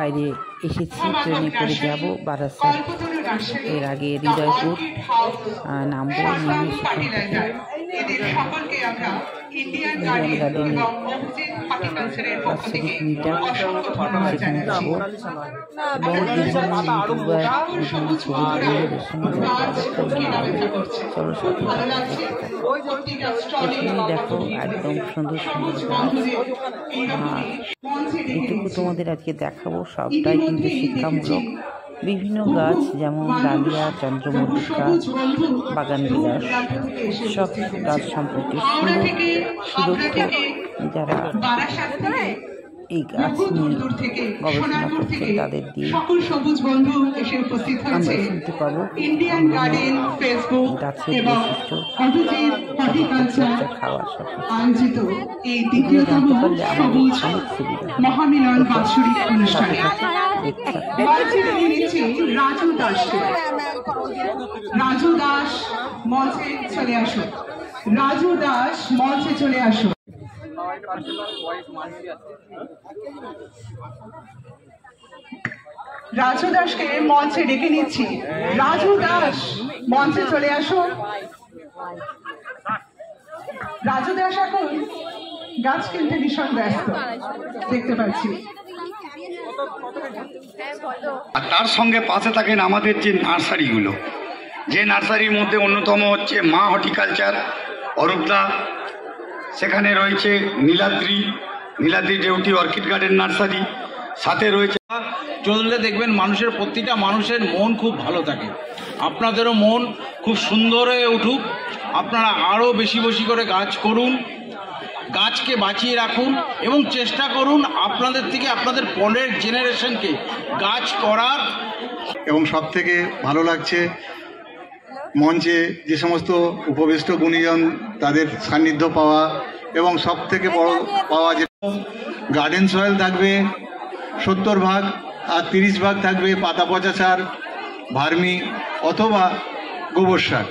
বাইরে এসেছি, ট্রেনে করে যাব বারাসাত। এর আগে হৃদয়পুর নামবো, নেমে সেখান থেকে ইন্ডিয়ান গার্ডেনে বাৎসরিক মিট আপ, সেখানে যাবো এবং বিভিন্ন ইউটিউবার বিভিন্ন ছবি বন্ধুদের সঙ্গে চলো সাথে এখানে দেখো একদম সুন্দর সুন্দর গাছ। আর এটুকু তোমাদের আজকে দেখাবো, সবটাই কিন্তু শিক্ষামূলক। বিভিন্ন গাছ যেমন ডালিয়া, চন্দ্রমল্লিকা, বাগানবিলাস, সব গাছ সম্পর্কে সুদক্ষ যারা এই গাছ নিয়ে গবেষণা করছে তাদের দিয়ে আমরা শুনতে পাবো গাছের বৈশিষ্ট্য, খাওয়ার সব এগুলো জানতে পারলে আমাদের অনেক সুবিধা। রাজু দাস মঞ্চে চলে আসো, রাজু দাস মঞ্চে চলে আসো। রাজু দাসকে মঞ্চে ডেকে নিচ্ছি, রাজু দাস মঞ্চে চলে আসো। রাজু দাস এখন গাছ কিনতে ভীষণ ব্যস্ত দেখতে পাচ্ছি। আর তার সঙ্গে পাশে থাকেন আমাদের যে নার্সারিগুলো, যে নার্সারির মধ্যে অন্যতম হচ্ছে মা হর্টিকালচার, অরূপদা, সেখানে রয়েছে নীলাদ্রি ডেউটি অর্কিড গার্ডেন নার্সারি, সাথে রয়েছে। চললে দেখবেন মানুষের প্রতিটা মানুষের মন খুব ভালো থাকে, আপনাদেরও মন খুব সুন্দর হয়ে উঠুক। আপনারা আরও বেশি বেশি করে গাছ করুন, গাছকে বাঁচিয়ে রাখুন এবং চেষ্টা করুন আপনাদের থেকে আপনাদের পরের জেনারেশনকে গাছ করার। এবং সব থেকে ভালো লাগছে মঞ্চে যে সমস্ত উপবিষ্ট গুণীজন তাদের সান্নিধ্য পাওয়া, এবং সব থেকে বড় পাওয়া যে গার্ডেন সয়েল থাকবে 70 ভাগ, আর 30 ভাগ থাকবে পাতা পচা সার, ভার্মি অথবা গোবর সার।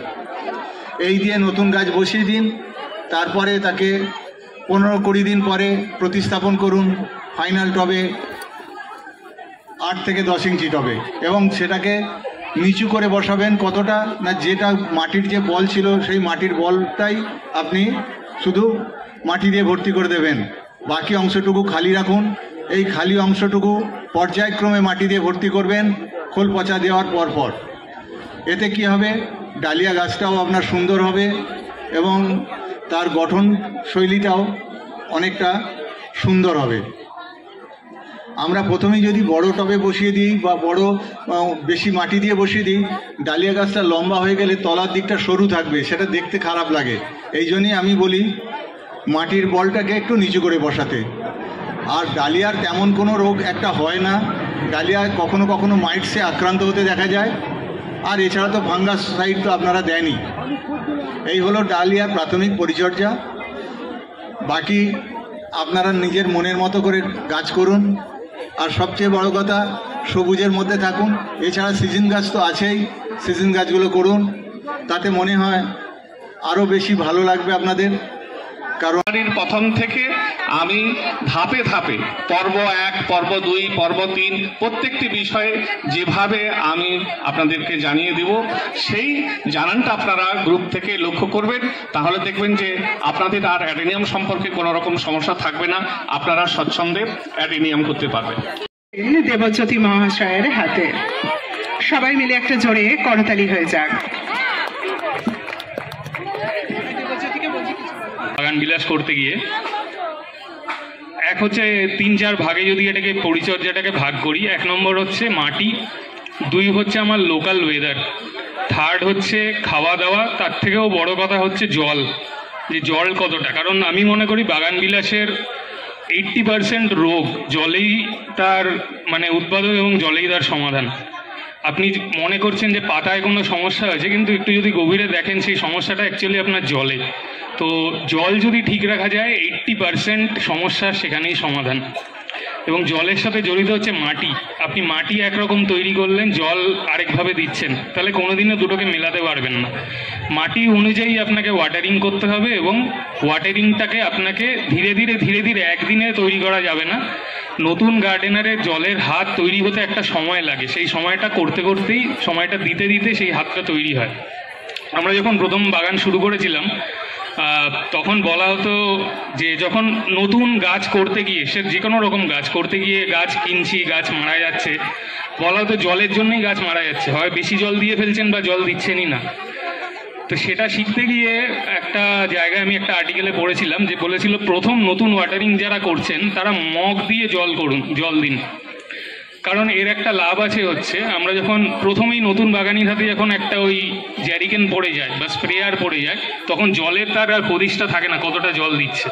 এই দিয়ে নতুন গাছ বসিয়ে দিন, তারপরে তাকে 15-20 দিন পরে প্রতিস্থাপন করুন ফাইনাল টবে, 8 থেকে 10 ইঞ্চি টবে, এবং সেটাকে নিচু করে বসাবেন। কতটা না, যেটা মাটির যে বল ছিল সেই মাটির বলটাই আপনি শুধু মাটি দিয়ে ভর্তি করে দেবেন, বাকি অংশটুকু খালি রাখুন। এই খালি অংশটুকু পর্যায়ক্রমে মাটি দিয়ে ভর্তি করবেন খোল পচা দেওয়ার পর। এতে কি হবে, ডালিয়া গাছটাও আপনার সুন্দর হবে এবং তার গঠন শৈলীটাও অনেকটা সুন্দর হবে। আমরা প্রথমেই যদি বড় টবে বসিয়ে দিই বা বড় বেশি মাটি দিয়ে বসিয়ে দিই, ডালিয়া গাছটা লম্বা হয়ে গেলে তলার দিকটা সরু থাকবে, সেটা দেখতে খারাপ লাগে। এই জন্যই আমি বলি মাটির বলটাকে একটু নিচু করে বসাতে। আর ডালিয়ার তেমন কোনো রোগ একটা হয় না, ডালিয়া কখনো কখনো মাইটসে আক্রান্ত হতে দেখা যায়, আর এছাড়া তো ফাঙ্গাস সাইড তো আপনারা দেনই। এই হলো ডালিয়ার প্রাথমিক পরিচর্যা। বাকি আপনারা নিজের মনের মতো করে গাছ করুন, আর সবচেয়ে বড় কথা সবুজের মধ্যে থাকুন। এছাড়া সিজন গাছ তো আছেই, সিজন গাছগুলো করুন, তাতে মনে হয় আরও বেশি ভালো লাগবে আপনাদের। কারণ প্রথম থেকে আমি ধাপে ধাপে পর্ব 1, পর্ব 2, পর্ব 3 প্রত্যেকটি বিষয়ে যেভাবে আমি আপনাদেরকে জানিয়ে দেব, সেই জানানটা আপনারা গ্রুপ থেকে লক্ষ্য করবেন, তাহলে দেখবেন যে আপনাদের আর অ্যাডেনিয়াম সম্পর্কে কোনো রকম সমস্যা থাকবে না, আপনারা স্বচ্ছন্দে অ্যাডেনিয়াম করতে পারবেন। দেবজ্যোতি মহাশয়ের হাতে সবাই মিলে একটা জোরে করতালি হয়ে যাক। বাগান বিলাস করতে গিয়ে এক হচ্ছে 3-4 ভাগে যদি এটাকে পরিচর্যাটাকে ভাগ করি। 1 নম্বর হচ্ছে মাটি, 2 হচ্ছে আমার লোকাল ওয়েদার, 3rd হচ্ছে খাওয়া দাওয়া, তার থেকেও বড় কথা হচ্ছে জল, যে জল কতটা। কারণ আমি মনে করি বাগান বিলাসের 80% রোগ জলেই তার মানে উদ্বোধন এবং জলেই তার সমাধান। আপনি মনে করছেন যে পাতায় কোনো সমস্যা হয়েছে, কিন্তু একটু যদি গভীরে দেখেন সেই সমস্যাটা অ্যাকচুয়ালি আপনার জলে। তো জল যদি ঠিক রাখা যায় 80% সমস্যা সেখানেই সমাধান। এবং জলের সাথে জড়িত হচ্ছে মাটি। আপনি মাটি একরকম তৈরি করলেন, জল আরেকভাবে দিচ্ছেন, তাহলে কোনোদিনও দুটোকে মেলাতে পারবেন না। মাটি অনুযায়ী আপনাকে ওয়াটারিং করতে হবে, এবং ওয়াটারিংটাকে আপনাকে ধীরে ধীরে একদিনে তৈরি করা যাবে না, নতুন গার্ডেনারের জলের হাত তৈরি হতে একটা সময় লাগে, সেই সময়টা করতে করতেই, সময়টা দিতে দিতে সেই হাতটা তৈরি হয়। আমরা যখন প্রথম বাগান শুরু করেছিলাম তখন বলা হতো যে যখন নতুন গাছ করতে গিয়ে, সে যে কোনো রকম গাছ করতে গিয়ে গাছ কিনছি, গাছ মারা যাচ্ছে, বলা হতো জলের জন্যই গাছ মারা যাচ্ছে, হয় বেশি জল দিয়ে ফেলছেন বা জল দিচ্ছেনই না। তো সেটা শিখতে গিয়ে একটা জায়গায় আমি একটা আর্টিকেলে পড়েছিলাম যে বলেছিল প্রথম নতুন ওয়াটারিং যারা করছেন তারা মগ দিয়ে জল দিন, কারণ এর একটা লাভ আছে হচ্ছে আমরা যখন প্রথমেই নতুন বাগানির হাতে যখন একটা ওই জ্যারিকেন পড়ে যায় বা স্প্রেয়ার পড়ে যায় তখন জলের তার আর হদিশটা থাকে না কতটা জল দিচ্ছে।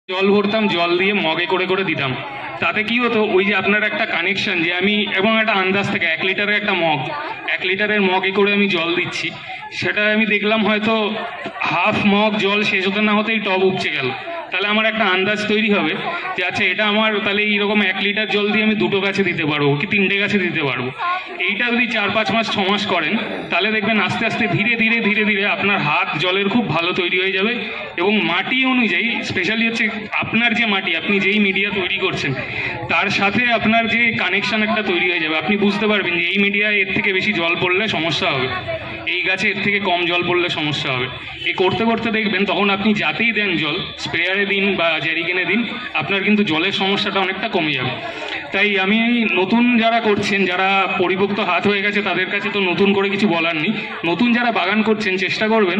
জল ভরতাম, জল দিয়ে মগে করে করে দিতাম, তাতে কি হতো ওই যে আপনার একটা কানেকশন যে আমি, এবং একটা আন্দাজ থেকে 1 লিটারের একটা মগ, 1 লিটারের মগে করে আমি জল দিচ্ছি, সেটা আমি দেখলাম হয়তো হাফ মগ জল শেষ হতে না হতেই টব উপচে গেল, তাহলে আমার একটা আন্দাজ তৈরি হবে যে আচ্ছা এটা আমার তাহলে এইরকম 1 লিটার জল দিয়ে আমি 2টো গাছে দিতে পারবো কি 3টে গাছে দিতে পারবো। এইটা যদি 4-5 মাস 6 মাস করেন তাহলে দেখবেন আস্তে আস্তে ধীরে ধীরে ধীরে ধীরে আপনার হাত জলের খুব ভালো তৈরি হয়ে যাবে। এবং মাটি অনুযায়ী স্পেশালি হচ্ছে আপনার যে মাটি, আপনি যেই মিডিয়া তৈরি করছেন তার সাথে আপনার যে কানেকশন একটা তৈরি হয়ে যাবে, আপনি বুঝতে পারবেন যে এই মিডিয়ায় এর থেকে বেশি জল পড়লে সমস্যা হবে, এই গাছে এর থেকে কম জল পড়লে সমস্যা হবে। এই করতে করতে দেখবেন তখন আপনি যাতেই দেন জল, স্প্রেয়ারে দিন বা জ্যারিকেনে দিন, আপনার কিন্তু জলের সমস্যাটা অনেকটা কমে যাবে। তাই আমি নতুন যারা করছেন, যারা পরিপক্ত হাত হয়ে গেছে তাদের কাছে তো নতুন করে কিছু বলার নেই, নতুন যারা বাগান করছেন চেষ্টা করবেন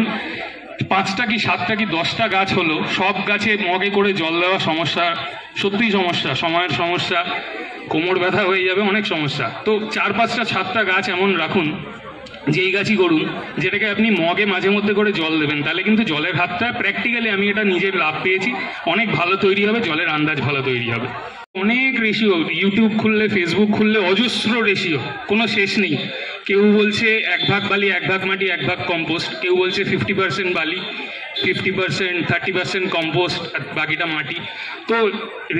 5টা কি 7টা কি 10টা গাছ হলো সব গাছে মগে করে জল দেওয়া সমস্যা, সত্যিই সমস্যা, সময়ের সমস্যা, কোমর ব্যথা হয়ে যাবে, অনেক সমস্যা। তো 4-5টা 7টা গাছ এমন রাখুন, যেই গাছই করুন যেটাকে আপনি মগে মাঝে মধ্যে করে জল দেবেন, তাহলে কিন্তু জলের হাতটা প্র্যাকটিক্যালি আমি এটা নিজের লাভ পেয়েছি, অনেক ভালো তৈরি হবে, জলের আন্দাজ ভালো তৈরি হবে। অনেক রেশিও, ইউটিউব খুললে ফেসবুক খুললে অজস্র রেশিও, কোনো শেষ নেই। কেউ বলছে 1 ভাগ বালি 1 ভাগ মাটি 1 ভাগ কম্পোস্ট, কেউ বলছে 50% বালি 50% 30% কম্পোস্ট আর বাকিটা মাটি। তো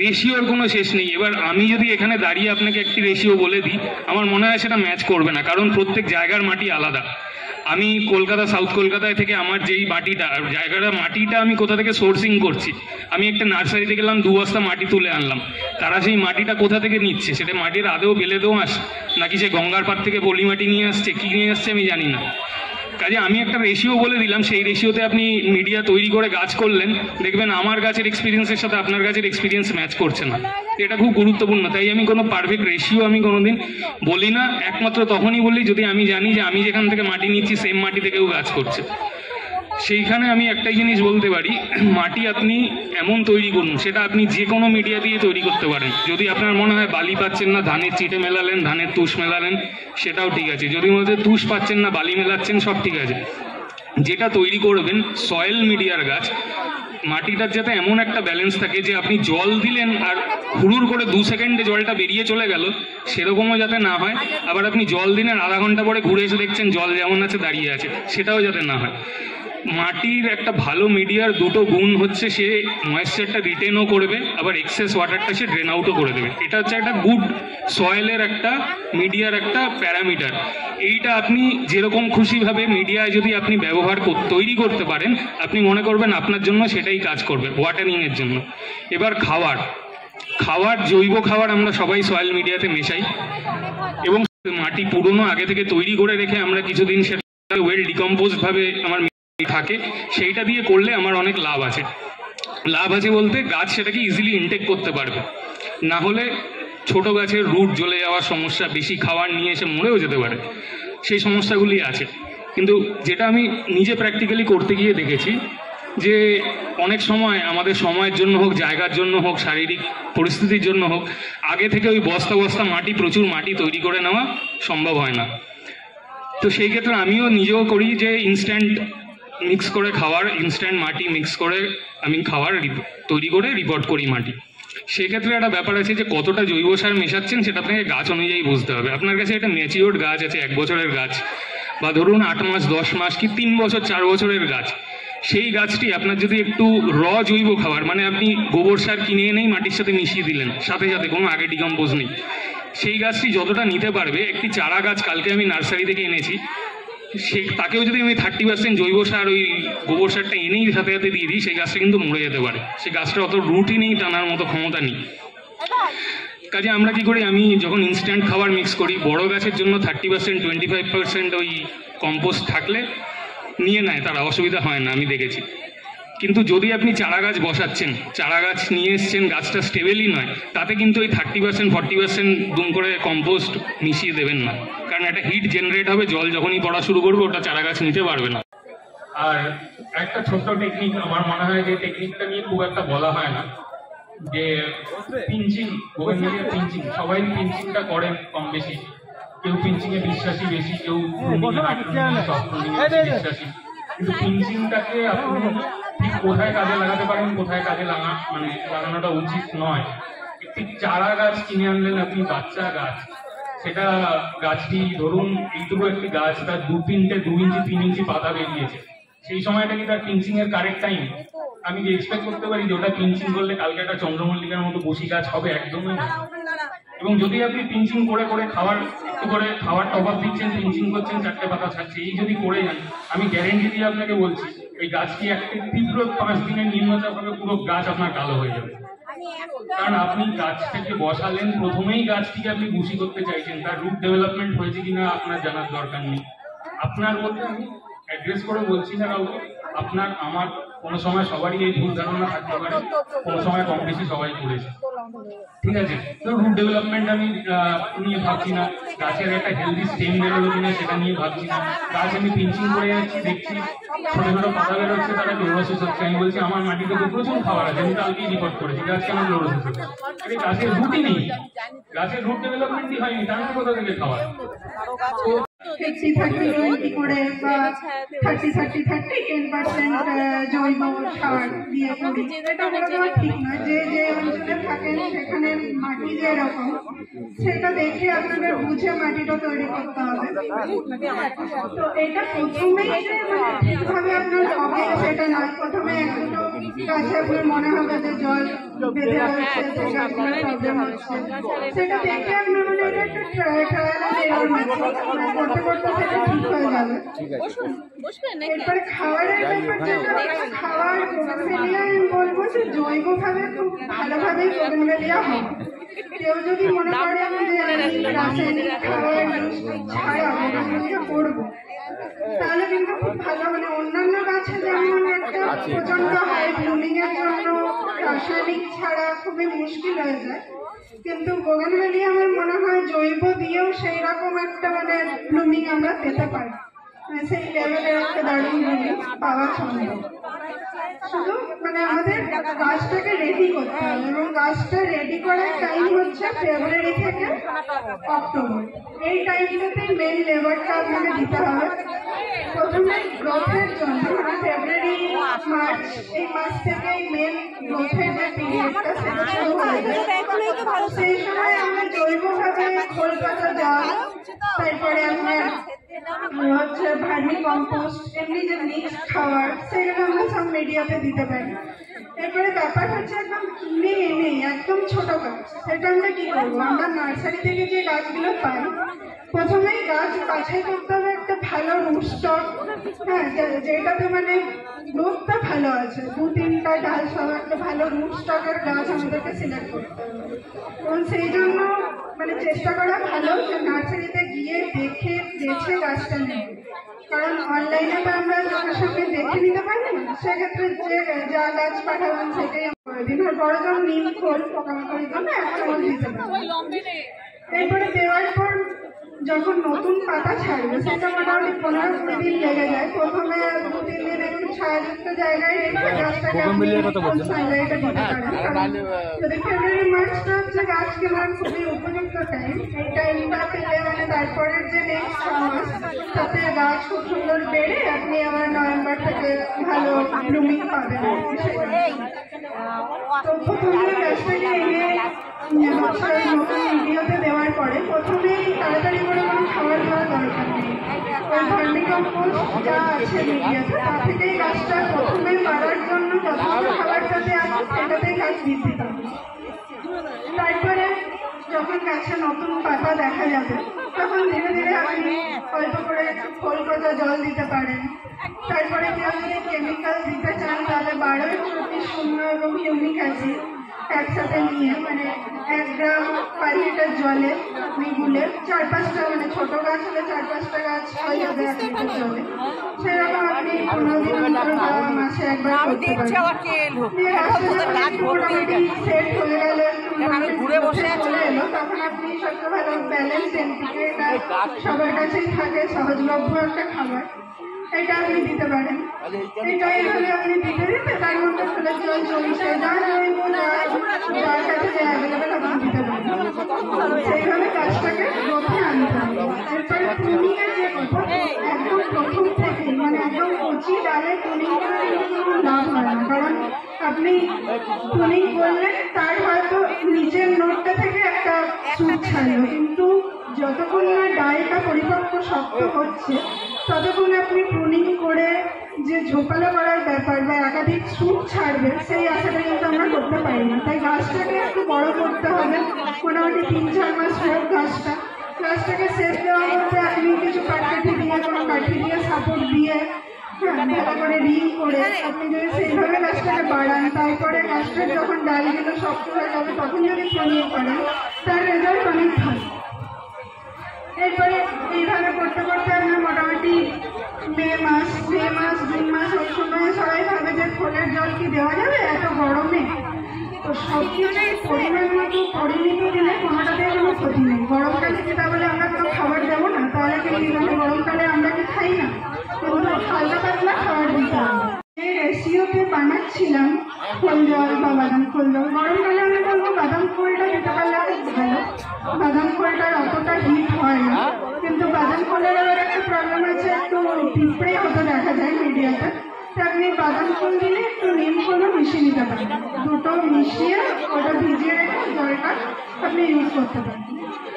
রেশিওর কোনো শেষ নেই। এবার আমি যদি এখানে দাঁড়িয়ে আপনাকে একটি রেশিও বলে দিই, আমার মনে হয় সেটা ম্যাচ করবে না, কারণ প্রত্যেক জায়গার মাটি আলাদা। আমি কলকাতা, সাউথ কলকাতায় থেকে আমার যেই মাটিটা আমি কোথা থেকে সোর্সিং করছি, আমি একটা নার্সারিতে গেলাম 2 বস্তা মাটি তুলে আনলাম, তারা সেই মাটিটা কোথা থেকে নিচ্ছে, সেটা মাটির আদেও বেলেদেও আসে নাকি সে গঙ্গার পাড় থেকে পলি মাটি নিয়ে আসছে, কী নিয়ে আসছে আমি জানি না। কাজে আমি একটা রেশিও বলে দিলাম, সেই রেশিওতে আপনি মিডিয়া তৈরি করে গাছ করলেন, দেখবেন আমার গাছের এক্সপিরিয়েন্সের সাথে আপনার গাছের এক্সপিরিয়েন্স ম্যাচ করছে না। এটা খুব গুরুত্বপূর্ণ। তাই আমি কোনো পারফেক্ট রেশিও আমি কোনোদিন বলি না, একমাত্র তখনই বলি যদি আমি জানি যে আমি যেখান থেকে মাটি নিচ্ছি সেম মাটি থেকেও গাছ করছে। সেইখানে আমি একটাই জিনিস বলতে পারি, মাটি আপনি এমন তৈরি করুন, সেটা আপনি যে কোনো মিডিয়া দিয়ে তৈরি করতে পারেন। যদি আপনার মনে হয় বালি পাচ্ছেন না, ধানের চিটে মেলালেন, ধানের তুষ মেলালেন, সেটাও ঠিক আছে। যদি মধ্যে তুষ পাচ্ছেন না, বালি মেলাচ্ছেন, সব ঠিক আছে। যেটা তৈরি করবেন সয়েল মিডিয়ার গাছ, মাটিটার যাতে এমন একটা ব্যালেন্স থাকে যে আপনি জল দিলেন আর হুড়ুর করে 2 সেকেন্ডে জলটা বেরিয়ে চলে গেল, সেরকমও যাতে না হয়। আবার আপনি জল দিলেন, আধা ঘন্টা পরে ঘুরে এসে দেখছেন জল যেমন আছে দাঁড়িয়ে আছে, সেটাও যাতে না হয়। মাটির একটা ভালো মিডিয়ার 2টো গুণ হচ্ছে, সে ময়েশ্চারটা রিটেনও করবে, আবার এক্সেস ওয়াটারটা সে ড্রেন আউটও করে দেবে। এটা হচ্ছে একটা গুড সয়েলের একটা মিডিয়ার একটা প্যারামিটার। এইটা আপনি যেরকম খুশিভাবে মিডিয়ায় যদি আপনি ব্যবহার তৈরি করতে পারেন, আপনি মনে করবেন আপনার জন্য সেটাই কাজ করবে ওয়াটারিংয়ের জন্য। এবার খাবার জৈব খাবার আমরা সবাই সয়েল মিডিয়াতে মেশাই, এবং মাটি পুরনো আগে থেকে তৈরি করে রেখে আমরা কিছুদিন সেটা ওয়েল ডিকম্পোজড ভাবে আমার থাকে, সেইটা দিয়ে করলে আমার অনেক লাভ আছে। লাভ আছে বলতে গাছ সেটাকে ইজিলি ইনটেক করতে পারবে, না হলে ছোট গাছের রুট জ্বলে যাওয়ার সমস্যা, বেশি খাবার নিয়ে এসে মরেও যেতে পারে, সেই সমস্যাগুলি আছে। কিন্তু যেটা আমি নিজে প্র্যাকটিক্যালি করতে গিয়ে দেখেছি যে অনেক সময় আমাদের সময়ের জন্য হোক, জায়গার জন্য হোক, শারীরিক পরিস্থিতির জন্য হোক, আগে থেকে ওই বস্তা বস্তা মাটি, প্রচুর মাটি তৈরি করে নেওয়া সম্ভব হয় না। তো সেই ক্ষেত্রে আমিও নিজেও করি যে ইনস্ট্যান্ট মিক্স করে খাওয়ার, ইনস্ট্যান্ট মাটি মিক্স করে আমি খাওয়ার তৈরি করে রিপোর্ট করি মাটি। সেক্ষেত্রে একটা ব্যাপার আছে যে কতটা জৈব সার মেশাচ্ছেন সেটা আপনাকে গাছ অনুযায়ী বুঝতে হবে। আপনার কাছে একটা ম্যাচিওর্ড গাছ আছে, 1 বছরের গাছ, বা ধরুন 8 মাস 10 মাস কি 3 বছর 4 বছরের গাছ, সেই গাছটি আপনার যদি একটু জৈব খাবার, মানে আপনি গোবর সার কিনে এনেই মাটির সাথে মিশিয়ে দিলেন, সাথে সাথে কোনো আগে ডিকম্পোজ নেই, সেই গাছটি যতটা নিতে পারবে, একটি চারা গাছ কালকে আমি নার্সারি থেকে এনেছি, তাকেও যদি আমি 30% জৈব সার, ওই গোবর সারটা এনেই সাথে সাথে দিয়ে দিই, সেই গাছটা কিন্তু মরে যেতে পারে। সেই গাছটা অত রুটই নেই, টানার মতো ক্ষমতা নেই। কাজে আমরা কি করি, আমি যখন ইনস্ট্যান্ট খাবার মিক্স করি, বড় গাছের জন্য 30% 25% ওই কম্পোস্ট থাকলে নিয়ে নেয়, তারা অসুবিধা হয় না, আমি দেখেছি। কিন্তু যদি আপনি চারা গাছ বসাচ্ছেন, চারা গাছ নিয়ে এসছেন, গাছটা স্টেবেলই নয়, তাতে কিন্তু ওই 30% 40% দুম করে কম্পোস্ট মিশিয়ে দেবেন না, কারণ একটা হিট জেনারেট হবে, জল যখনই পড়া শুরু করবে ওটা চারা গাছ নিতে পারবে না। আর একটা ছোট্ট টেকনিক আমার মনে হয়, যে টেকনিকটা নিয়ে খুব একটা বলা হয় না, যে পিঞ্চিং, পিঞ্চিং, সবাই পিঞ্চিংটা করেন কম বেশি, কেউ পিঞ্চিং এ বিশ্বাসী বেশি, কেউ বিশ্বাসী, কিন্তু পিঞ্চিংটাকে আপনি ঠিক কোথায় কাজে লাগাতে পারেন, কোথায় কাজে লাগানোটা উচিত নয়। একটি চারা গাছ কিনে আনলেন আপনি, বাচ্চা গাছ, সেটা গাছটি ধরুন এইটুকু একটি গাছ, তার 2 ইঞ্চি 3 ইঞ্চি পাতা বেরিয়েছে, সেই সময়টা কি তার পিঞ্চিং এর কারেক্ট টাইম? আমি যে এক্সপেক্ট করতে পারি যে ওটা পিঞ্চিং করলে কালকে একটা চন্দ্রমল্লিকার মতো বসি গাছ হবে? একদমই না। এবং যদি আপনি পিঞ্চিং করে করে একটু করে খাবার টপ আপ দিচ্ছেন, পিঞ্চিং করছেন, 4টে পাতা ছাড়ছে, এই যদি করে যান, আমি গ্যারেন্টি দিয়ে আপনাকে বলছি এই গাছটি একটা তীব্র 5 দিনের নিম্নচাপ হবে, পুরো গাছ আপনার কালো হয়ে যাবে। কারণ আপনি গাছটাকে বসালেন, প্রথমেই গাছটিকে আপনি বুশি করতে চাইছেন, তার রুট ডেভেলপমেন্ট হয়েছে কিনা আপনার জানার দরকার নেই। আপনার মধ্যে আমি অ্যাড্রেস করে বলছি না কাউকে, আপনার আমার কোনো সময় সবারই এই ভুল ধারণা থাকতে পারে, কোনো সময় কম বেশি সবাই করেছে, ঠিক আছে? তো রুট ডেভেলপমেন্ট আমি নিয়ে ভাবছি না, গাছের একটা হেলদি স্টেম বেরোলো কিনা সেটা নিয়ে ভাবছি না, গাছ আমি পিঞ্চিং করে যাচ্ছি, দেখছি ছোট ছোট পাতা বেরোচ্ছে, তারা ক্লোরোসিস হচ্ছে, আমি বলছি আমার মাটিতে তো প্রচুর খাবার আছে, আমি কালকেই রিপোর্ট করেছি, গাছ কেন ক্লোরোসিস হচ্ছে? গাছের রুটই নেই, গাছের রুট ডেভেলপমেন্টই হয়নি, তার কোথা থেকে খাবার? 60-30-20 করে বা 30-30-30 10% জৈব সার দিয়ে করি। এটা বলা ঠিক নয়, যে যে অঞ্চলে থাকেন সেখানে মাটি যেরকম সেটা দেখে আপনাদের বুঝে মাটিটা তৈরি করতে হবে। তো এটা প্রথমেই যে ঠিকভাবে আপনার হবে সেটা নয়, প্রথমে 1-2 গাছে আপনার মনে হবে যে জল বেঁধে রয়েছে, সেই গাছগুলোর প্রবলেম হচ্ছে, সেটা দেখে আপনার এটা একটা ট্রায়াল করতে করতে সেটা ঠিক হয়ে যাবে। এরপরে খাবারের ব্যাপারটা, খাবার বোগানভেলিয়া আমি বলবো যে জৈবভাবে খুব ভালোভাবেই বোগানভেলিয়া হয়। কেউ যদি মনে করে যে আমি রাসায়নিক খাবার ছাড়া বোগানভেলিয়া করবো, তাহলে কিন্তু খুব ভালো, অন্যান্য গাছে যেমন একটা প্রচন্ড হাই ব্লুমিং এর জন্য রাসায়নিক ছাড়া খুবই মুশকিল হয়ে যায়, কিন্তু বোগানভেলিয়া আমার মনে হয় জৈব দিয়েও সেই রকম একটা ব্লুমিং আমরা পেতে পারি, সেই লেভেলের একটা দারুণ ব্লুমিং পাওয়া সম্ভব। শুধু আমাদের গাছটাকে রেডি করতে হবে, এবং গাছটা রেডি করার টাইম হচ্ছে ফেব্রুয়ারি থেকে অক্টোবর, এই টাইমটাতেই মেন লেবারটা আপনাকে দিতে হবে। প্রথমে গ্রোথের জন্য ফেব্রুয়ারি মার্চ এই মাস থেকেই মেন গ্রোথের যে পিরিয়ডটা সেটা শুরু হয়ে যায়, সেই সময় আমরা জৈবভাবে খোল পাতা জাল, তারপরে আপনার হচ্ছে ভার্মি কম্পোস্ট, এমনি যে মিক্স খাবার সেগুলো আমরা সব মিডিয়াতে দিতে পারি। এরপরে ব্যাপার হচ্ছে একদম কিনে এনে একদম ছোট গাছ, সেটা আমরা কি করবো, আমরা নার্সারি থেকে যে গাছগুলো পাই প্রথমেই গাছ বাছাই করতে হবে একটা ভালো রুট স্টক, হ্যাঁ, যেটাতে গ্রোথটা ভালো আছে, 2-3টা ডাল সব একটা ভালো রুট স্টকের গাছ আমাদেরকে সিলেক্ট করতে হবে। এবং সেই জন্য চেষ্টা করা ভালো যে নার্সারিতে গিয়ে দেখে বেছে গাছটা নেই, কারণ অনলাইনে তো আমরা চোখের সামনে দেখে নিতে পারি না, সেক্ষেত্রে যে যা গাছ পাঠাবেন সেটাই করে দিন। আর বড় জন নিম খোল পোকামাকড়ের জন্য 1 চামচ দিতে পারি। এরপরে দেওয়ার পর যখন নতুন পাতা ছাড়বে সেটা মোটামুটি 15-20 দিন লেগে যায়। প্রথমে 2-3 দিন একটু ছায়াযুক্ত জায়গায় রেখে গাছটাকে এটা দিতে পারেন। যদি ফেব্রুয়ারি মার্চটা হচ্ছে গাছ কেনার খুবই উপযুক্ত টাইম, এই টাইমটা পেলে তারপরের যে নেক্সট মাস তাতে গাছ খুব সুন্দর বেড়ে আপনি আবার নভেম্বর থেকে ভালো ব্লুমিং পাবেন। তো প্রথমে গাছটাকে এনে নতুন ভিডিওতে দেওয়ার পরে প্রথমেই তাড়াতাড়ি করে কোনো খাবার দেওয়ার দরকার নেই, ওই ভার্মি কম্পোস্ট যা আছে মিডিয়াতে তা থেকেই গাছটা প্রথমে বাড়ার জন্য যতটা খাবারটাতে আছে সেটাতেই গাছ বৃদ্ধি পাবে। তারপরে যখন গাছে নতুন পাতা দেখা যাবে তখন ধীরে ধীরে আপনি অল্প করে একটু খোল পাতা জল দিতে পারেন। তারপরে কেউ যদি কেমিক্যাল দিতে চান তাহলে 12-34-0 এবং হিউমিক অ্যাসিড একসাথে নিয়ে মানে 1 গ্রাম পার লিটার জলে আপনি গুলে 4-5টা মানে ছোট গাছ হলে 4-5টা গাছ হয়ে যাবে 1 লিটার জলে। সেরকম আপনি 15 দিন অন্তর বা মাসে একবার করতে পারেন। মোটামুটি সেট হয়ে গেলে চলে এলো, তখন আপনি সবচেয়ে ভালো ব্যালেন্স এনপিকে, এটা সবার কাছেই থাকে, সহজলভ্য একটা খাবার, এটা আপনি দিতে পারেন। এটা এইভাবে আপনি দিতে দিতে তার মধ্যে ফুলের জল চলছে, যার কাছে যে অ্যাভেলেবেল আপনি দিতে পারেন। সেইভাবে গাছটাকে রোপে আনতে হবে। এরপরে প্রুনিংয়ের যে কথা, একদম প্রথম থেকেই মানে একদম কচি ডালে প্রুনিং করে কোনো লাভ হয় না, কারণ আপনি প্রুনিং করলে তার হয়তো নিচের নোটটা থেকে একটা সুট ছাড়লো, কিন্তু যতক্ষণ না ডালটা পরিপক্ক শক্ত হচ্ছে ততক্ষণ আপনি প্রুনিং করে যে ঝোপালো করার ব্যাপার বা একাধিক সুট ছাড়বে সেই আশাটা কিন্তু আমরা করতে পারি না। তাই গাছটাকে একটু বড় করতে হবে, মোটামুটি 3-4 মাস হোক গাছটাকে সেট দেওয়া বলতে আপনি কিছু কাঠি দিয়ে কোনো কাঠি দিয়ে সাপোর্ট দিয়ে ভালো করে রিং করে আপনি যদি সেইভাবে গাছটাকে বাড়ান, তারপরে গাছটার যখন ডালগুলো শক্ত হয়ে যাবে তখন যদি প্রুনিং করেন তার রেজাল্ট অনেক ভালো। এরপরে এইভাবে করতে করতে আপনার মোটামুটি মে মাস, জুন মাস, ওই সময় সবাই ভাবে যে খোলের জল কি দেওয়া যাবে এত গরমে, তো সব কিছুই পরিমাণ মতো পরিমিত দিলে কোনোটাতে কোনো ক্ষতি নেই। গরমকালে যেটা বলে আমরা কোনো খাবার দেবো না, তাহলে কিন্তু গরমকালে আমরা কি খাই না, কিন্তু হালকা পাতলা খাবার দিতে হবে। এই রেশিওতে বানাচ্ছিলাম খোল জল বা বাদাম খোল জল। গরমকালে আমি বলবো বাদাম খোলটা দিতে পারলে খুব ভালো, বাদাম খোলটার অতটা হিট হয় না, কিন্তু বাদাম খোলের আবার একটা প্রবলেম আছে, একটু পিঁপড়ে হতে দেখা যায় মিডিয়াতে, তো আপনি বাদাম খোল দিলে একটু নিম খোলও মিশিয়ে নিতে পারেন, দুটো মিশিয়ে ওটা ভিজিয়ে রেখে জলটা আপনি ইউজ করতে পারেন।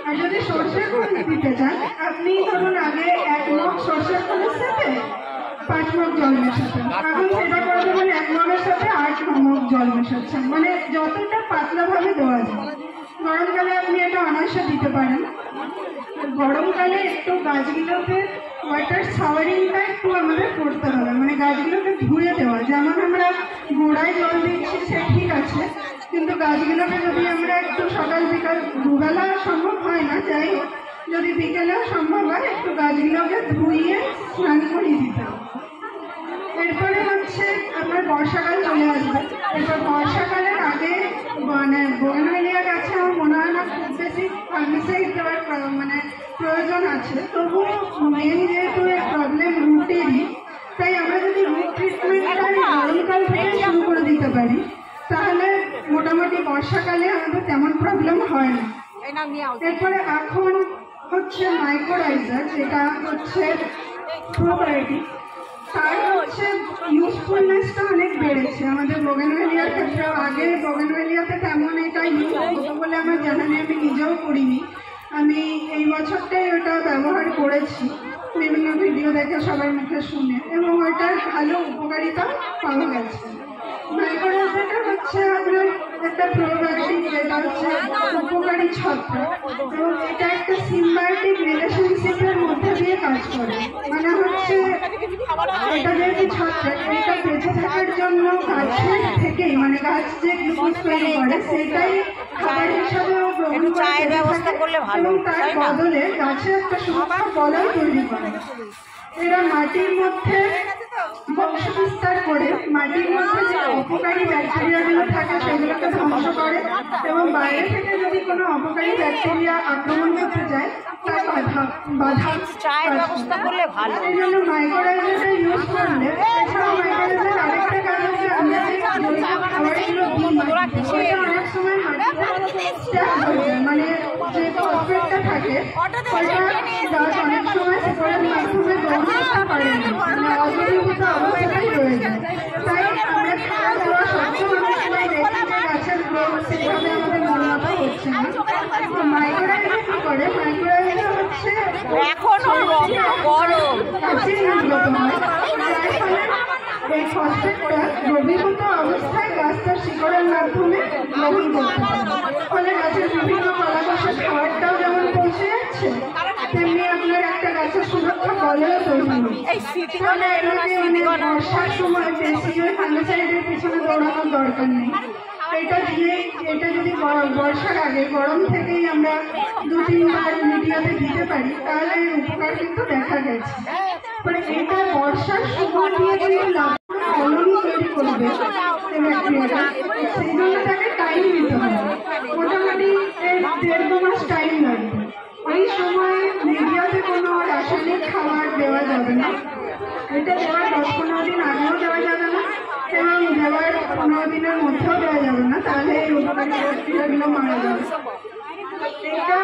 আর যদি সর্ষের খোল দিতে চান, আপনি ধরুন আগে 1 মগ সর্ষের খোলের সাথে 5 মগ জল মেশাতেন, এখন সেটা করে দেবেন 1 মগের সাথে 8 মগ জল মেশাচ্ছেন, মানে যতটা পাতলাভাবে দেওয়া যায়। গরমকালে আপনি এটা অনায়াসে দিতে পারেন। গরমকালে একটু গাছগুলোকে ওয়াটার শাওয়ারিংটা একটু আমাদের করতে হবে, মানে গাছগুলোকে ধুয়ে দেওয়া। যেমন আমরা গোড়ায় জল দিচ্ছি সে ঠিক আছে, কিন্তু গাছগুলোকে যদি আমরা একটু সকাল বিকাল, দুবেলা সম্ভব হয় না, যাই হোক যদি বিকেলেও সম্ভব হয় একটু গাছগুলোকে ধুইয়ে স্নান করিয়ে দিতে হবে। এরপরে হচ্ছে আপনার বর্ষাকাল চলে আসবে। এরপর বর্ষাকালের আগে মানে বোগেনভেলিয়া গাছে আমার মনে হয় না খুব বেশি ফাঙ্গিসাইড দেওয়ার মানে প্রয়োজন আছে, তবুও মেন যেহেতু প্রবলেম রুটেরই, তাই আমরা যদি রুট ট্রিটমেন্টটা গরমকাল থেকে শুরু করে দিতে পারি তাহলে মোটামুটি বর্ষাকালে আমাদের তেমন প্রবলেম হয় না। এরপরে এখন হচ্ছে মাইক্রোরাইজার, যেটা হচ্ছে প্রোবায়োটিক, তার হচ্ছে ইউজফুলনেসটা অনেক বেড়েছে আমাদের বোগেনভেলিয়ার ক্ষেত্রেও। আগে বোগেনভেলিয়াতে তেমন এটা ইউজ হতো বলে আমার জানা নেই, আমি নিজেও করিনি, আমি এই বছরটাই ওটা ব্যবহার করেছি বিভিন্ন ভিডিও দেখে সবার মুখে শুনে, এবং ওইটার ভালো উপকারিতা পাওয়া গেছে। মাইক্রোরাইজারটা হচ্ছে আপনার একটা প্রোবায়োটিক, যেটা হচ্ছে উপকারী ছত্রাক, এবং এটা একটা সিম্বায়োটিক রিলেশনশিপের মধ্যে দিয়ে কাজ করে। মানে হচ্ছে এটা যেহেতু ছত্রাক, এটা বেঁচে থাকার জন্য গাছের থেকেই মানে গাছ যে গ্লুকোজ তৈরি করে সেটাই খাবার হিসাবে গ্রহণ করে এবং তার বদলে গাছে একটা সুস্থ বলয় তৈরি করে। এরা মাটির মধ্যে বংশ বিস্তার করে মাটির মধ্যে যে অপকারী ব্যাকটেরিয়াগুলো থাকে সেগুলোকে ধ্বংস করে, এবং বাইরে থেকে যদি কোনো অপকারী ব্যাকটেরিয়া আক্রমণ করতে যায় তার বাধা ব্যবস্থা করলে ভালো। এই জন্য মাইক্রোরাইজারটা ইউজ করলে, এছাড়াও মাইক্রোরাইজার আরেকটা কাজ হচ্ছে আমরা যে খাবারগুলো দিই অনেক সময় মাটিতে মানে যে ফসফেটটা থাকে ওইটা গাছ অনেক সময় সেপরের মাধ্যমে গ্রহণ করতে পারে না, মানে অজৈবিক অবস্থাটাই রয়ে যায়। তাই আমরা খাওয়া দাওয়া সবসময় অনেক সময় দেখি যে গাছের গ্রোথ সেভাবে আমাদের মনোমত হচ্ছে না। তো মাইক্রোরাইজার কি করে, মাইক্রোরাইজার হচ্ছে গাছে নির্গত হয়, যার ফলে এই ফসফেটটা দ্রবীভূত অবস্থায় গাছ তার শিকড়ের মাধ্যমে গ্রহণ করতে পারে, ফলে গাছের বিভিন্ন কলাকোষের খাবারটাও যেমন পৌঁছে যাচ্ছে, তেমনি আপনার একটা গাছের সুরক্ষা বলেও তৈরি হয়। বর্ষার সময় বেশি ওই ফাঙ্গিসাইডের পিছনে দৌড়ানোর দরকার নেই। এটা দিয়ে এটা যদি বর্ষার আগে গরম থেকেই আমরা 2-3 বার মিডিয়াতে দিতে পারি তাহলে এর উপকার কিন্তু দেখা গেছে। মানে এটা বর্ষার সময় দিয়ে কিন্তু কলোনি তৈরি করবে ব্যাকটেরিয়াটা, সেই জন্য তাকে টাইম দিতে হবে, মোটামুটি 1.5 মাস টাইম লাগবে। এই সময় মিডিয়াতে কোনো রাসায়নিক খাবার দেওয়া যাবে না, এটা দেওয়ার 10-15 দিন আগেও দেওয়া যাবে না এবং দেওয়ার 15 দিনের মধ্যেও দেওয়া যাবে না, তাহলে এই উপকারী ব্যাকটেরিয়াগুলো মারা যাবে। এটা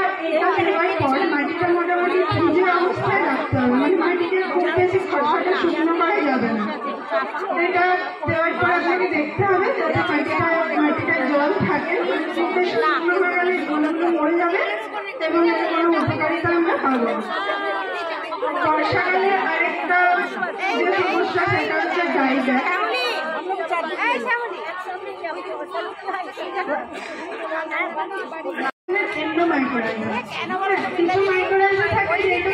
দেওয়ার পর মাটিটা মোটামুটি ভিজে অবস্থায় রাখতে হবে, মানে মাটিকে খুব বেশি খসখসে শুকনো করা যাবে না। এটা দেওয়ার পর আপনাকে দেখতে হবে যাতে মাটিটায় জল থাকে, খুব বেশি শুকনো হয়ে গেলে জলগুলো মরে যাবে এবং এর কোনো উপকারিতা আমরা পাবো। বর্ষাকালে আরেকটা যে সমস্যা সেটা হচ্ছে ডাইব্যাক। কিছু মাইক্রোরাইজার থাকে যেটা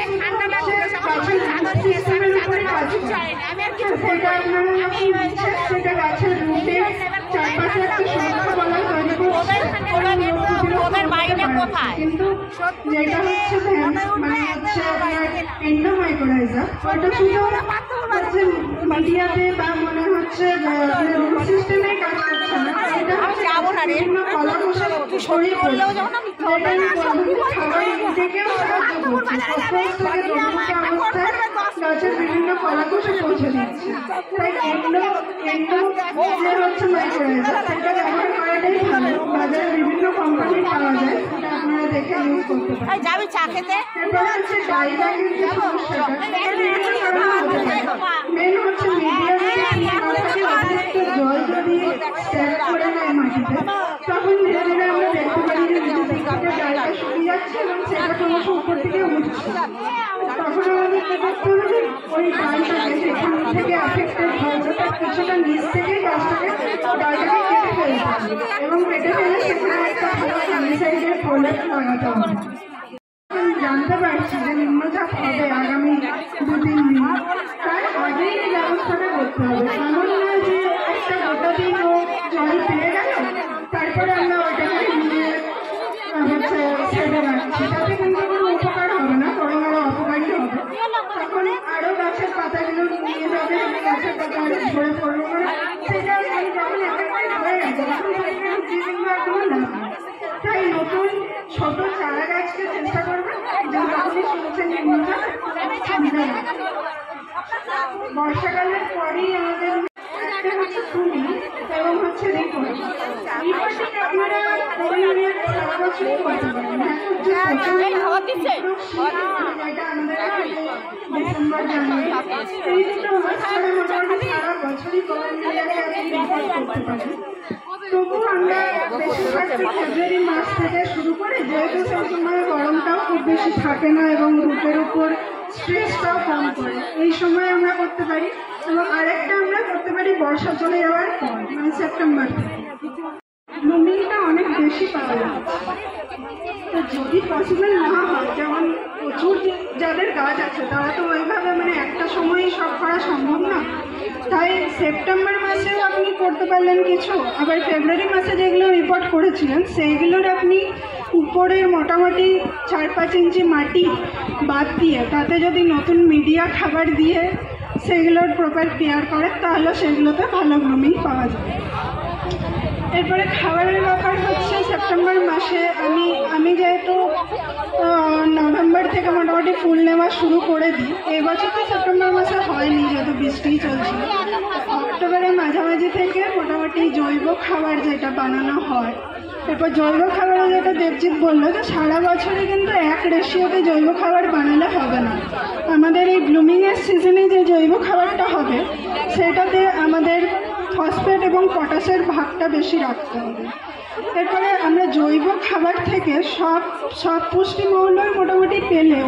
গাছের সিস্টেমের উপরে কাজ করে, সেটা আপনারা যখন দিচ্ছেন সেটা গাছের রুটে চারপাশে একটা সংখ্যা বলা তৈরি করছে, কিন্তু যেটা হচ্ছে মানে হচ্ছে আপনার এন্ডোমাইক্রোরাইজার, ওটা শুধু হচ্ছে মিডিয়াতে বা মনে হচ্ছে রুট সিস্টেমে কাজ করছে না, এটা হচ্ছে বিভিন্ন কলাকোষে ছড়িয়ে পড়ছে, খাবার থেকেও সাহায্য করছে, অবস্থায় গাছের বিভিন্ন কলাকোষে পৌঁছে দিচ্ছে। তাই এন্ডো যে হচ্ছে মাইক্রোরাইজার সেটা ব্যবহার করাটাই ভালো, বাজারে বিভিন্ন কোম্পানি পাওয়া যায়, সেটা আপনারা দেখে ইউজ করতে পারেন। এরপরে হচ্ছে ডাইব্যাকের যে সমস্যাটা মেন হচ্ছে অতিরিক্ত জল যদি স্ট্যাক করে নেয় মাটিতে, তখন ধীরে ধীরে আমরা দেখতে পারি যে নিচের দিক থেকে ডালটা শুকিয়ে যাচ্ছে এবং সেটা ক্রমশ উপর থেকে উঠছে। তখন আমাদের কি করতে হবে, ওই ডালটাকে যেখান থেকে অ্যাফেক্টেড হয়েছে তার কিছুটা নিচ থেকেই ডালটাকে কেটে ফেলতে হবে এবং কেটে ফেলে সেখানে একটা ভালো ফাঙ্গিসাইডের প্রলেপ লাগাতে হবে। জানতে পারছি যে নিম্নচাপ হবে আগামী 2-3 দিন, তার আগেই এই ব্যবস্থাটা করতে হবে। এমন নয় যে একটা গোটা দিন ও জল পেয়ে গেল তারপরে আমরা ওইটাকে নিয়ে হচ্ছে ছেড়ে রাখছি, তাতে কিন্তু কোনো উপকার হবে না, বরং আরো অপকারই হবে। তখন আরো গাছের পাতাগুলো নিয়ে যাবে, গাছের পাতা আরো ঝরে পড়বে, সেটা যখন একেবারে হয়ে গেছে তখন কোনো লাভ নেই। তাই নতুন ছোট চারা গাছকে চেষ্টা করবেন যে যখনই শুনছেন নিম্নচাপ থামবে না। বর্ষাকালের পরেই আমাদের হচ্ছে ফুলি এবং হচ্ছে রিপোর্ট। রিপোর্টিং আপনারা সারা বছরই করতে পারেন, যেটা আমাদের ডিসেম্বর জানুয়ারি এই দুটো মাস ছাড়া মোটামুটি সারা বছরই রিপোর্ট করতে পারেন। তবু আমরা বেশিরভাগ ফেব্রুয়ারি মাস থেকে শুরু করে, যেহেতু সেই সময় গরমটাও খুব বেশি থাকে না এবং রুটের উপর স্ট্রেসটাও কম করে, এই সময় আমরা করতে পারি। এবং আরেকটা আমরা করতে পারি বর্ষা চলে যাওয়ার পর, মানে সেপ্টেম্বর থেকে। ব্লুমিংটা অনেক বেশি পাওয়া যাচ্ছে, তো যদি পসিবল না হয়, যেমন প্রচুর যাদের গাছ আছে তারা তো ওইভাবে মানে একটা সময়ই সব করা সম্ভব না, তাই সেপ্টেম্বর মাসেও আপনি করতে পারলেন কিছু, আবার ফেব্রুয়ারি মাসে যেগুলো রিপোর্ট করেছিলেন সেইগুলোর আপনি উপরের মোটামুটি 4-5 ইঞ্চি মাটি বাদ দিয়ে তাতে যদি নতুন মিডিয়া খাবার দিয়ে সেগুলোর প্রপার কেয়ার করে তাহলে সেগুলোতে ভালো ব্লুমিং পাওয়া যায়। এরপরে খাবারের ব্যাপার হচ্ছে সেপ্টেম্বর মাসে আমি যেহেতু নভেম্বর থেকে মোটামুটি ফুল নেওয়া শুরু করে দিই, এবছর তো সেপ্টেম্বর মাসে হয়নি যেহেতু বৃষ্টিই চলছিল, অক্টোবরের মাঝামাঝি থেকে মোটামুটি জৈব খাবার যেটা বানানো হয়। এরপর জৈব খাবারে যেটা দেবজিৎ বললো যে সারা বছরে কিন্তু এক রেশিওতে জৈব খাবার বানালে হবে না, আমাদের এই ব্লুমিংয়ের সিজনে যে জৈব খাবারটা হবে সেটাতে আমাদের ফসফেট এবং পটাশের ভাগটা বেশি রাখতে হবে। এরপরে আমরা জৈব খাবার থেকে সব পুষ্টিমৌলই মোটামুটি পেলেও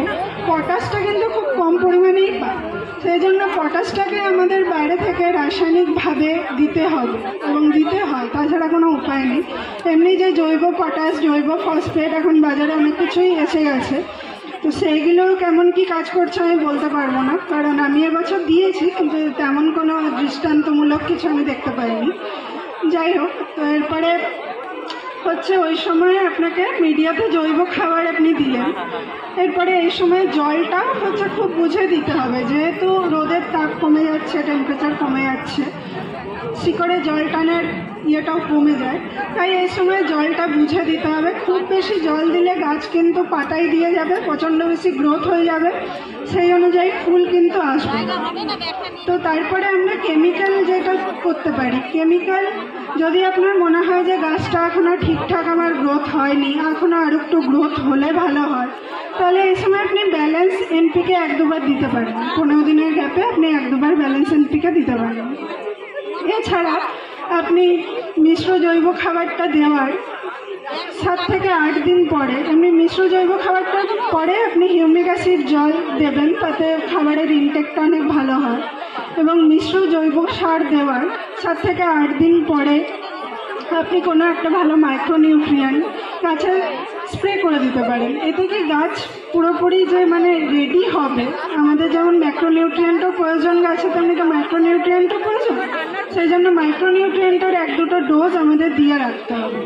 পটাশটা কিন্তু খুব কম পরিমাণেই পাই, সেই জন্য পটাশটাকে আমাদের বাইরে থেকে রাসায়নিকভাবে দিতে হবে এবং দিতে হয়, তাছাড়া কোনো উপায় নেই। এমনি যে জৈব পটাশ, জৈব ফসফেট এখন বাজারে অনেক কিছুই এসে গেছে, তো সেইগুলো কেমন কি কাজ করছে আমি বলতে পারবো না, কারণ আমি এবছর দিয়েছি কিন্তু তেমন কোনো দৃষ্টান্তমূলক কিছু আমি দেখতে পাইনি। যাই হোক, তো এরপরে হচ্ছে ওই সময় আপনাকে মিডিয়াতে জৈব খাবার আপনি দিলেন। এরপরে এই সময় জলটা হচ্ছে খুব বুঝে দিতে হবে, যেহেতু রোদের তাপ কমে যাচ্ছে, টেম্পারেচার কমে যাচ্ছে, শিকড়ে জল টানের ইয়েটাও কমে যায়, তাই এই সময় জলটা বুঝে দিতে হবে। খুব বেশি জল দিলে গাছ কিন্তু পাতায় দিয়ে যাবে, প্রচণ্ড বেশি গ্রোথ হয়ে যাবে, সেই অনুযায়ী ফুল কিন্তু আসবে না। তো তারপরে আমরা কেমিক্যাল যেটা করতে পারি, কেমিক্যাল যদি আপনার মনে হয় যে গাছটা এখনও ঠিকঠাক আমার গ্রোথ হয়নি, এখনও আর একটু গ্রোথ হলে ভালো হয়, তাহলে এই সময় আপনি ব্যালেন্স এনপিকে 1-2 বার দিতে পারেন। 15 দিনের গ্যাপে আপনি 1-2 বার ব্যালেন্স এনপিকে দিতে পারেন। এছাড়া আপনি মিশ্র জৈব খাবারটা দেওয়ার 7 থেকে 8 দিন পরে, এমনি মিশ্র জৈব খাবারটা পরে আপনি হিউমিক অ্যাসিড জল দেবেন, তাতে খাবারের ইনটেকটা অনেক ভালো হয়। এবং মিশ্র জৈব সার দেওয়ার 7 থেকে 8 দিন পরে আপনি কোনো একটা ভালো মাইক্রোনিউট্রিয়েন্ট গাছে স্প্রে করে দিতে পারেন। এতে কি গাছ পুরোপুরি যে মানে রেডি হবে, আমাদের যেমন ম্যাক্রোনিউট্রিয়েন্টও প্রয়োজন গাছে, তেমনি তো মাইক্রোনিউট্রিয়েন্টও প্রয়োজন, সেই জন্য মাইক্রোনিউট্রিয়েন্টের 1-2টো ডোজ আমাদের দিয়ে রাখতে হবে।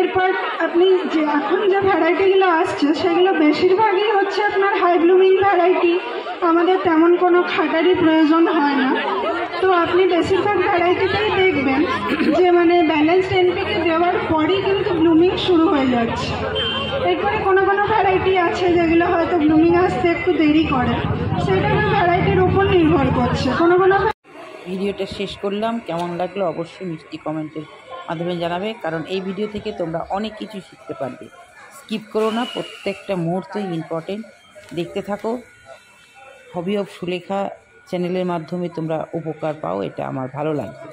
এরপর আপনি যে এখন যে ভ্যারাইটিগুলো আসছে সেগুলো বেশিরভাগই হচ্ছে আপনার হাই ব্লুমিং ভ্যারাইটি, আমাদের তেমন কোনো খাটারই প্রয়োজন হয় না। তো আপনি বেশিরভাগ ভ্যারাইটিতেই দেখবেন যে মানে ব্যালেন্সড এনপিকে দেওয়ার পরই কিন্তু ব্লুমিং শুরু হয়ে যাচ্ছে। এরপরে কোনো কোনো ভ্যারাইটি আছে যেগুলো হয়তো ব্লুমিং আসতে একটু দেরি করে, সেটা ভ্যারাইটির উপর নির্ভর করছে। কোনো কোনো ভিডিওটা শেষ করলাম, কেমন লাগলো অবশ্যই মিষ্টি কমেন্টের মাধ্যমে জানাবে, কারণ এই ভিডিও থেকে তোমরা অনেক কিছু শিখতে পারবে। স্কিপ করো না, প্রত্যেকটা মুহূর্তই ইম্পর্টেন্ট। দেখতে থাকো। হবি অফ সুলেখা চ্যানেলের মাধ্যমে তোমরা উপকার পাও, এটা আমার ভালো লাগবে।